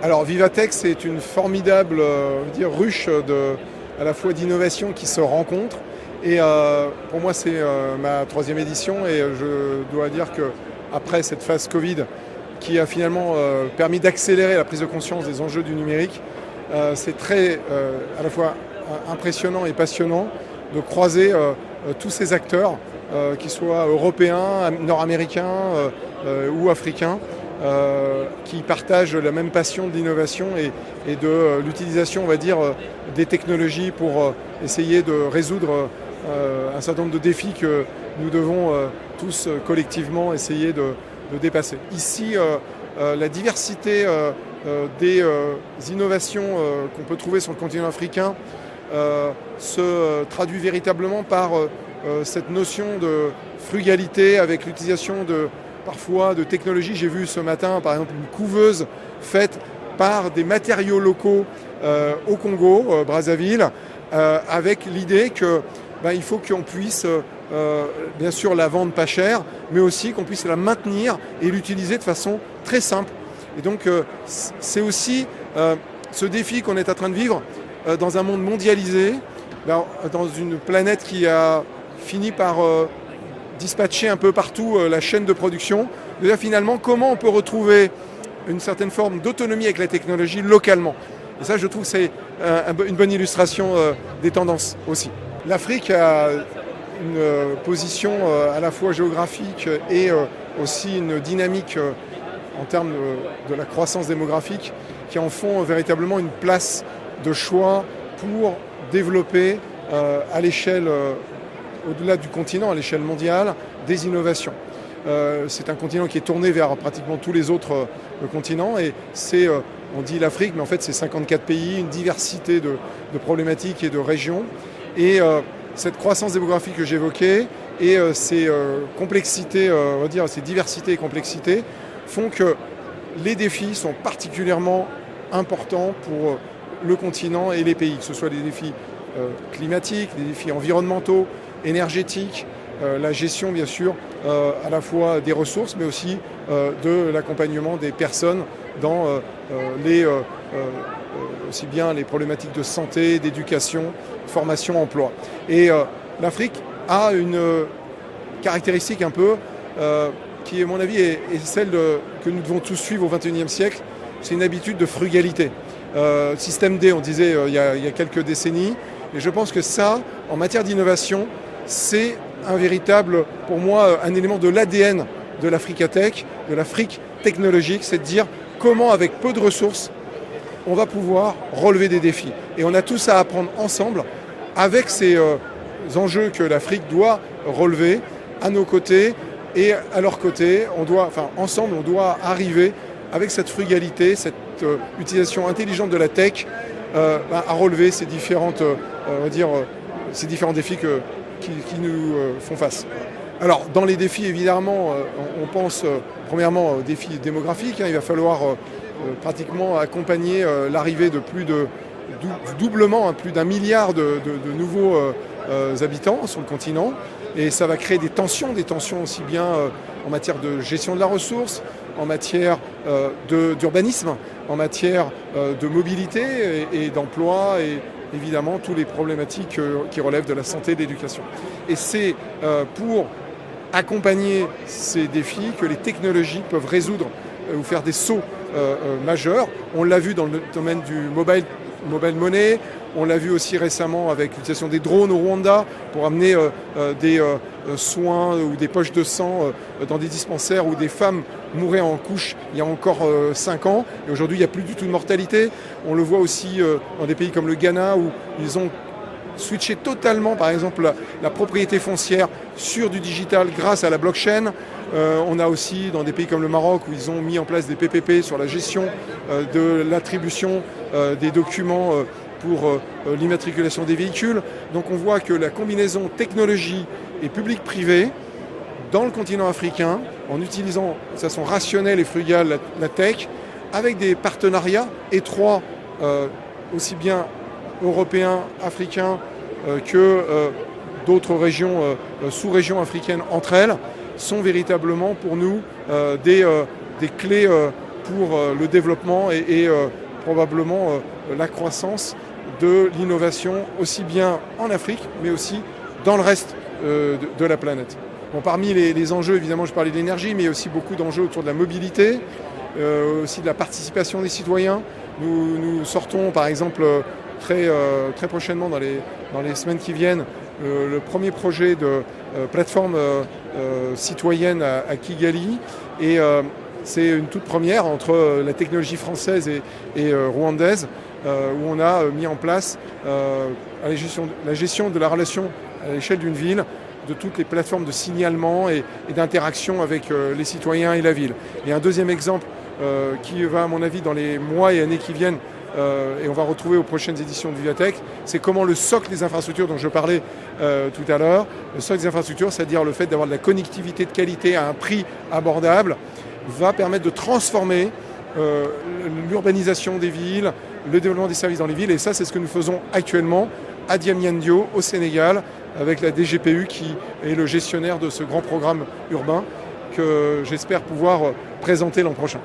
Alors Vivatech, c'est une formidable ruche à la fois d'innovation qui se rencontrent. Et pour moi, c'est ma troisième édition et je dois dire qu'après cette phase Covid qui a finalement permis d'accélérer la prise de conscience des enjeux du numérique, c'est très à la fois impressionnant et passionnant de croiser tous ces acteurs, qu'ils soient européens, nord-américains ou africains, qui partagent la même passion de l'innovation et de l'utilisation, on va dire, des technologies pour essayer de résoudre un certain nombre de défis que nous devons tous collectivement essayer de dépasser. Ici, la diversité des innovations qu'on peut trouver sur le continent africain se traduit véritablement par cette notion de frugalité avec l'utilisation parfois de technologies. J'ai vu ce matin par exemple une couveuse faite par des matériaux locaux au Congo, Brazzaville, avec l'idée qu'il faut qu'on puisse bien sûr la vendre pas cher, mais aussi qu'on puisse la maintenir et l'utiliser de façon très simple. Et donc c'est aussi ce défi qu'on est en train de vivre dans un monde mondialisé, dans une planète qui a fini par dispatcher un peu partout la chaîne de production. Déjà finalement, comment on peut retrouver une certaine forme d'autonomie avec la technologie localement. Et ça, je trouve que c'est une bonne illustration des tendances aussi. L'Afrique a une position à la fois géographique et aussi une dynamique en termes de la croissance démographique qui en font véritablement une place de choix pour développer à l'échelle, au-delà du continent, à l'échelle mondiale, des innovations. C'est un continent qui est tourné vers pratiquement tous les autres continents et c'est, on dit l'Afrique, mais en fait c'est 54 pays, une diversité de problématiques et de régions. Et cette croissance démographique que j'évoquais et ces complexités, on va dire, ces diversités et complexités font que les défis sont particulièrement importants pour le continent et les pays, que ce soit des défis climatiques, des défis environnementaux, énergétiques, la gestion bien sûr à la fois des ressources mais aussi de l'accompagnement des personnes dans aussi bien les problématiques de santé, d'éducation, formation, emploi. Et l'Afrique a une caractéristique un peu qui, à mon avis, est celle que nous devons tous suivre au XXIe siècle. C'est une habitude de frugalité. Système D, on disait il y a quelques décennies. Et je pense que ça, en matière d'innovation, c'est un véritable, pour moi, un élément de l'ADN de l'Africatech, de l'Afrique technologique, c'est de dire comment, avec peu de ressources, on va pouvoir relever des défis. Et on a tous à apprendre ensemble, avec ces enjeux que l'Afrique doit relever à nos côtés et à leur côté. Ensemble, on doit arriver avec cette frugalité, cette utilisation intelligente de la tech, à relever ces différents défis qui nous font face. Alors, dans les défis, évidemment, on pense premièrement aux défis démographiques. Il va falloir pratiquement accompagner l'arrivée de du doublement, plus d'1 milliard de nouveaux habitants sur le continent. Et ça va créer des tensions aussi bien en matière de gestion de la ressource, en matière d'urbanisme, en matière de mobilité et d'emploi et évidemment toutes les problématiques qui relèvent de la santé et de l'éducation. Et c'est pour accompagner ces défis que les technologies peuvent résoudre ou faire des sauts majeurs. On l'a vu dans le domaine du mobile money, on l'a vu aussi récemment avec l'utilisation des drones au Rwanda pour amener des soins ou des poches de sang dans des dispensaires où des femmes mouraient en couche il y a encore 5 ans. Et aujourd'hui, il n'y a plus du tout de mortalité. On le voit aussi dans des pays comme le Ghana où ils ont switché totalement, par exemple, la propriété foncière sur du digital grâce à la blockchain. On a aussi dans des pays comme le Maroc où ils ont mis en place des PPP sur la gestion de l'attribution des documents pour l'immatriculation des véhicules. Donc on voit que la combinaison technologie et public-privé dans le continent africain, en utilisant de façon rationnelle et frugale la tech, avec des partenariats étroits aussi bien européens, africains que d'autres régions, sous-régions africaines entre elles, sont véritablement pour nous des clés pour le développement et probablement la croissance de l'innovation aussi bien en Afrique mais aussi dans le reste de la planète. Bon, parmi les enjeux, évidemment, je parlais de l'énergie, mais il y a aussi beaucoup d'enjeux autour de la mobilité, aussi de la participation des citoyens. Nous sortons, par exemple, très prochainement, dans les semaines qui viennent, le premier projet de plateforme citoyenne à Kigali. Et c'est une toute première entre la technologie française et rwandaise, où on a mis en place la gestion de la relation à l'échelle d'une ville, de toutes les plateformes de signalement et d'interaction avec les citoyens et la ville. Et un deuxième exemple qui va, à mon avis, dans les mois et années qui viennent, et on va retrouver aux prochaines éditions de Vivatech, c'est comment le socle des infrastructures dont je parlais tout à l'heure, le socle des infrastructures, c'est-à-dire le fait d'avoir de la connectivité de qualité à un prix abordable, va permettre de transformer l'urbanisation des villes, le développement des services dans les villes. Et ça, c'est ce que nous faisons actuellement à Diamniadio, au Sénégal, avec la DGPU qui est le gestionnaire de ce grand programme urbain que j'espère pouvoir présenter l'an prochain.